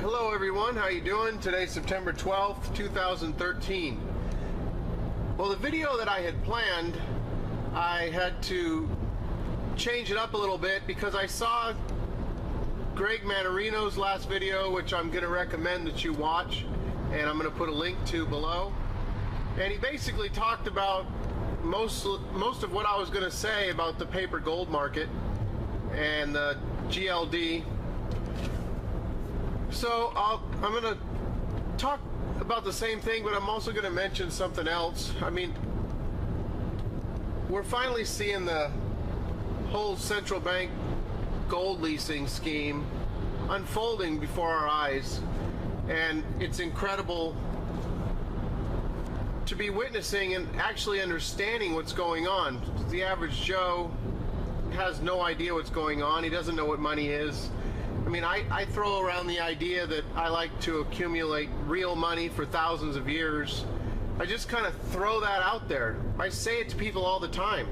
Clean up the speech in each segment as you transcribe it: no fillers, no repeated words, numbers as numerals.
Hello everyone, how you doing? Today's September 12th, 2013. Well, the video that I had planned, I had to change it up a little bit because I saw Greg Manarino's last video, which I'm going to recommend that you watch, and I'm going to put a link to below. And he basically talked about most of what I was going to say about the paper gold market and the GLD. So I'm going to talk about the same thing, but I'm also going to mention something else. I mean, we're finally seeing the whole central bank gold leasing scheme unfolding before our eyes, and it's incredible to be witnessing and actually understanding what's going on. The average Joe has no idea what's going on. He doesn't know what money is. I mean, I throw around the idea that I like to accumulate real money for thousands of years. I just kind of throw that out there. I say it to people all the time.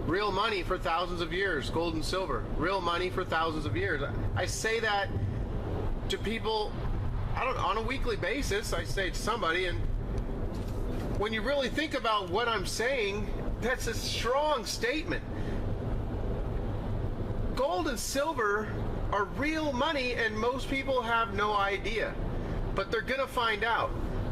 Real money for thousands of years, gold and silver. Real money for thousands of years. I say that to people, on a weekly basis. I say it to somebody, and when you really think about what I'm saying, that's a strong statement. Gold and silver are real money, and most people have no idea, but they're gonna find out,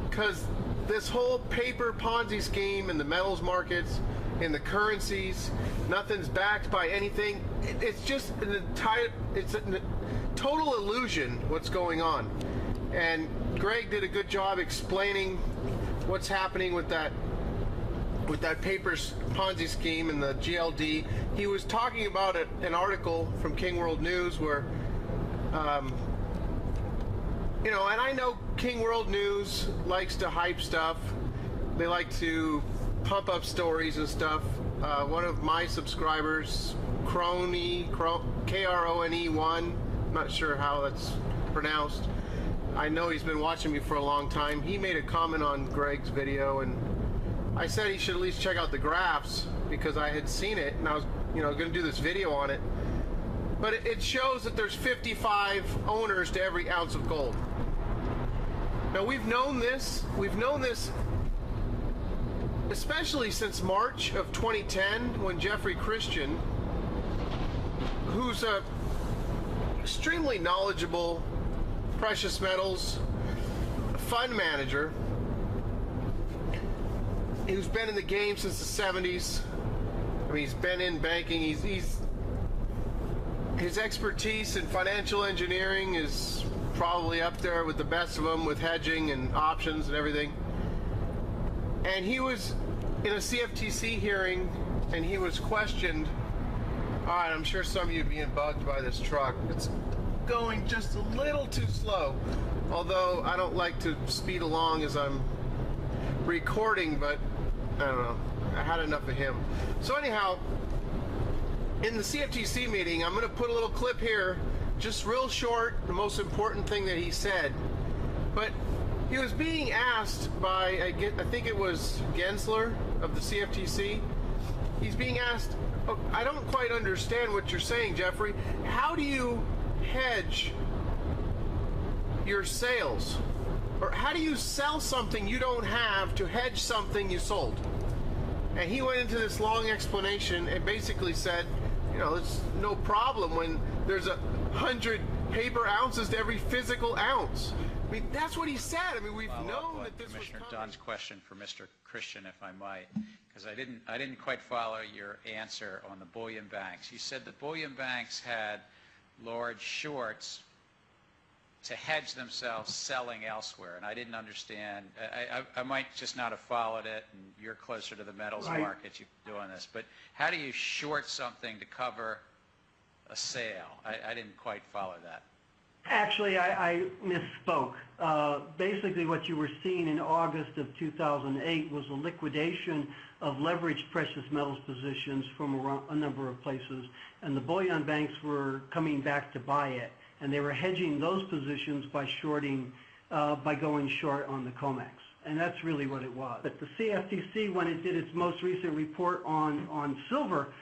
because this whole paper Ponzi scheme in the metals markets, in the currencies, nothing's backed by anything. It's just an entire, it's a total illusion what's going on. And Greg did a good job explaining what's happening with that paper Ponzi scheme and the GLD. He was talking about an article from King World News where, you know, and I know King World News likes to hype stuff. They like to pump up stories and stuff. One of my subscribers, Krone1, I'm not sure how that's pronounced. I know he's been watching me for a long time. He made a comment on Greg's video, and I said he should at least check out the graphs because I had seen it, and I was, going to do this video on it. But it shows that there's 55 owners to every ounce of gold. Now we've known this especially since March of 2010, when Jeffrey Christian, who's a extremely knowledgeable precious metals fund manager, who's been in the game since the 70s. I mean, he's been in banking. His expertise in financial engineering is probably up there with the best of them, with hedging and options and everything. And he was in a CFTC hearing, and he was questioned. All right, I'm sure some of you are being bugged by this truck. It's going just a little too slow, although I don't like to speed along as I'm recording, but I don't know, I had enough of him. So anyhow, in the CFTC meeting, I'm going to put a little clip here, just real short, the most important thing that he said. But he was being asked by, I think it was Gensler of the CFTC. He's being asked, oh, I don't quite understand what you're saying, Jeffrey. How do you hedge your sales? Or how do you sell something you don't have to hedge something you sold? And he went into this long explanation and basically said, it's no problem when there's 100 paper ounces to every physical ounce. I mean, that's what he said. I mean, we've known that this was coming. Commissioner Jons Question for Mr. Christian, if I might, because I didn't quite follow your answer on the bullion banks. You said the bullion banks had large shorts to hedge themselves selling elsewhere, and I didn't understand. I might just not have followed it, and you're closer to the metals market, you've been doing this, but how do you short something to cover a sale? I didn't quite follow that. Actually, I misspoke. Basically, what you were seeing in August of 2008 was a liquidation of leveraged precious metals positions from a number of places, and the bullion banks were coming back to buy it, and they were hedging those positions by shorting, by going short on the COMEX, and that's really what it was. But the CFTC, when it did its most recent report on silver,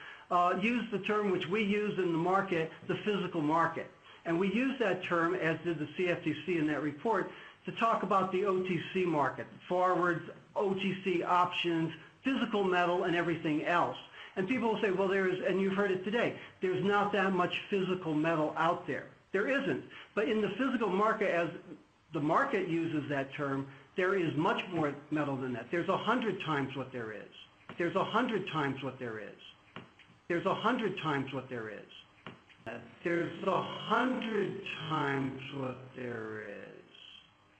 used the term which we use in the market, the physical market. And we use that term, as did the CFTC in that report, to talk about the OTC market, forwards, OTC options, physical metal, and everything else. And people will say, well, and you've heard it today, there's not that much physical metal out there. There isn't. But in the physical market, as the market uses that term, there is much more metal than that. There's 100 times what there is. There's 100 times what there is. There's 100 times what there is. There's 100 times what there is.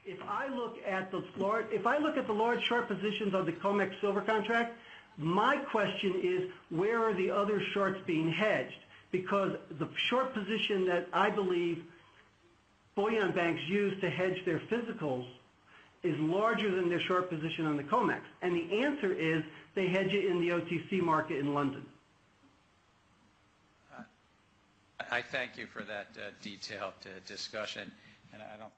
If I look at the large short positions on the COMEX silver contract, my question is, where are the other shorts being hedged? Because the short position that I believe bullion banks use to hedge their physicals is larger than their short position on the COMEX. And the answer is they hedge it in the OTC market in London. I thank you for that detailed discussion, and I don't.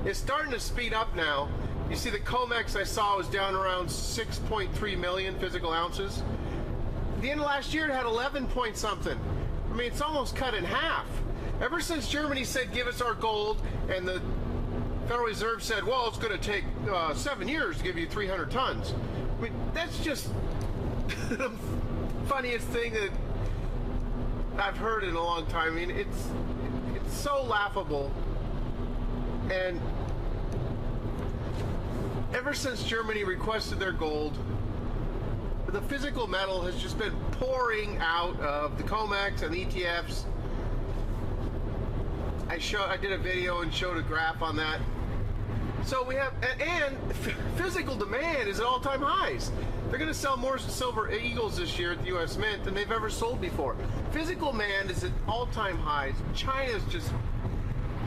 It's starting to speed up now. You see, the COMEX I saw was down around 6.3 million physical ounces. At the end of last year, it had 11 point something. I mean, it's almost cut in half. Ever since Germany said, give us our gold, and the Federal Reserve said, well, it's going to take 7 years to give you 300 tons. I mean, that's just the funniest thing that I've heard in a long time. I mean, it's so laughable. And ever since Germany requested their gold, the physical metal has just been pouring out of the COMEX and the ETFs. I did a video and showed a graph on that. So we have, and physical demand is at all-time highs. They're going to sell more silver eagles this year at the U.S. Mint than they've ever sold before. Physical demand is at all-time highs. China's just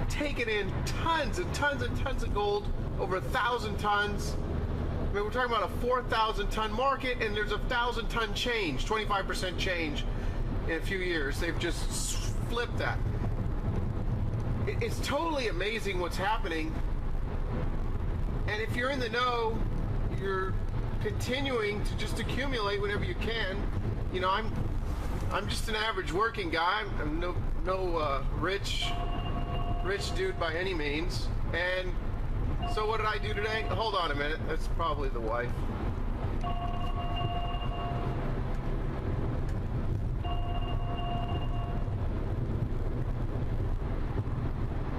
taken in tons and tons and tons of gold, over 1,000 tons. I mean, we're talking about a 4,000 ton market, and there's 1,000 ton change, 25% change in a few years. They've just flipped that. It's totally amazing what's happening. And if you're in the know, you're continuing to just accumulate whenever you can. You know, I'm just an average working guy. I'm no rich dude by any means. And so what did I do today? Hold on a minute. That's probably the wife.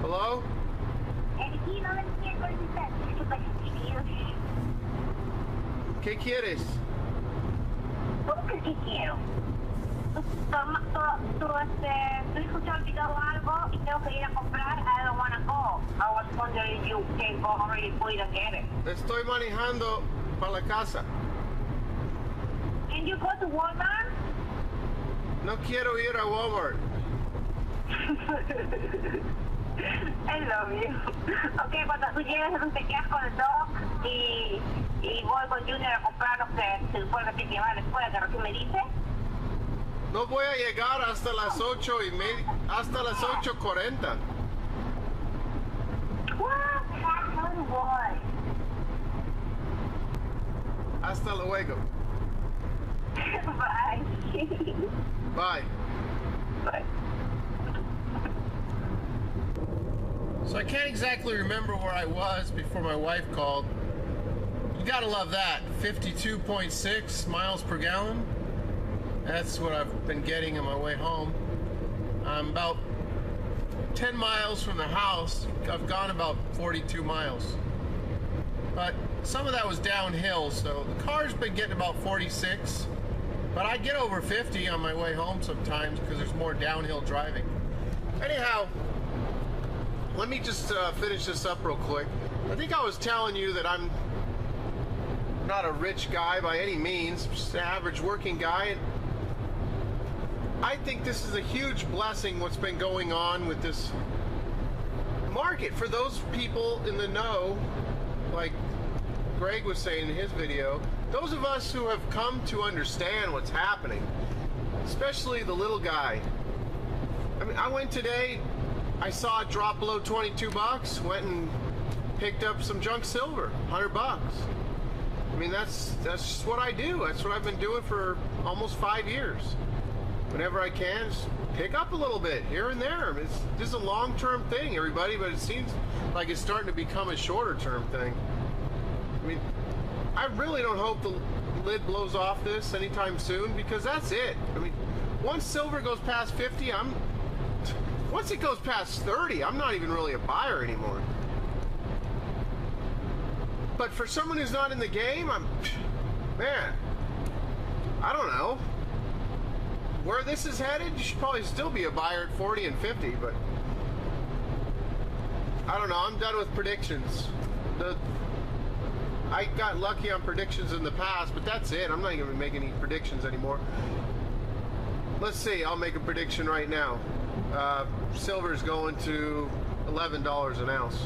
Hello? ¿Qué quieres? ¿Qué quiero? Tú escuchas olvidado algo y tengo que ir a comprar. I don't want to go. I was wondering if you can go already put and get it. Estoy manejando para la casa. Can you go to Walmart? No quiero ir a Walmart. I love you. Ok, cuando tú llegues, entonces te quedas con el dog y voy con Junior a comprar lo que se supone que te lleva a la escuela, que recién me dice. No voy a llegar hasta las 8:30, hasta las 8:40. What? How boy. Hasta luego. Bye. Bye. Bye. So I can't exactly remember where I was before my wife called. You gotta love that. 52.6 miles per gallon. That's what I've been getting on my way home. I'm about 10 miles from the house. I've gone about 42 miles. But some of that was downhill, so the car's been getting about 46. But I get over 50 on my way home sometimes because there's more downhill driving. Anyhow, let me just finish this up real quick. I think I was telling you that I'm not a rich guy by any means, just an average working guy. I think this is a huge blessing what's been going on with this market. For those people in the know, like Greg was saying in his video, those of us who have come to understand what's happening, especially the little guy. I mean, I went today, I saw it drop below 22 bucks, went and picked up some junk silver, 100 bucks. I mean, that's just what I do. That's what I've been doing for almost 5 years. whenever I can, just pick up a little bit here and there. This is a long-term thing, everybody, but it seems like it's starting to become a shorter-term thing. I mean, I really don't hope the lid blows off this anytime soon, because that's it. I mean, once silver goes past 50, once it goes past 30, I'm not even really a buyer anymore. But for someone who's not in the game, man, I don't know. Where this is headed, you should probably still be a buyer at 40 and 50, but I don't know. I'm done with predictions. I got lucky on predictions in the past, but that's it. I'm not even going to make any predictions anymore. Let's see. I'll make a prediction right now. Silver's going to $11 an ounce.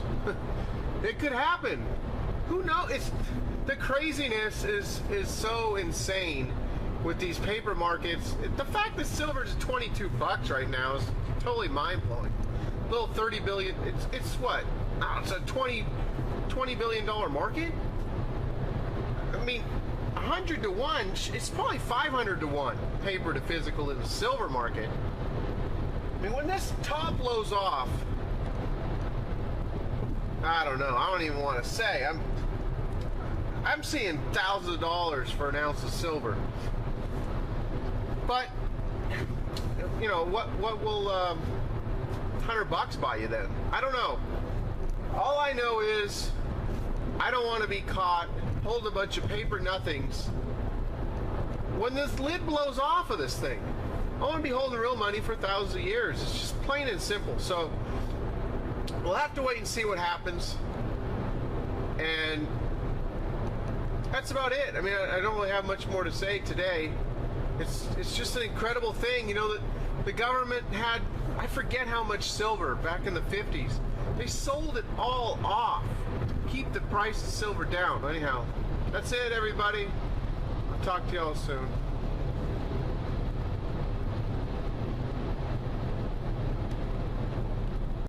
It could happen. Who knows? The craziness is so insane with these paper markets. The fact that silver is 22 bucks right now is totally mind-blowing. Little 30 billion, it's what? It's a 20 billion dollar market? I mean, 100 to 1, it's probably 500 to 1 paper to physical in the silver market. I mean, when this top blows off, I don't know, I don't even want to say. I'm seeing thousands of dollars for an ounce of silver. But, you know, what will $100 buy you then? I don't know. All I know is I don't want to be caught holding a bunch of paper nothings when this lid blows off of this thing. I want to be holding real money for thousands of years. It's just plain and simple. So we'll have to wait and see what happens. And that's about it. I mean, I don't really have much more to say today. It's just an incredible thing, you know, that the government had, I forget how much silver back in the 50s. They sold it all off to keep the price of silver down. Anyhow, that's it, everybody. I'll talk to y'all soon.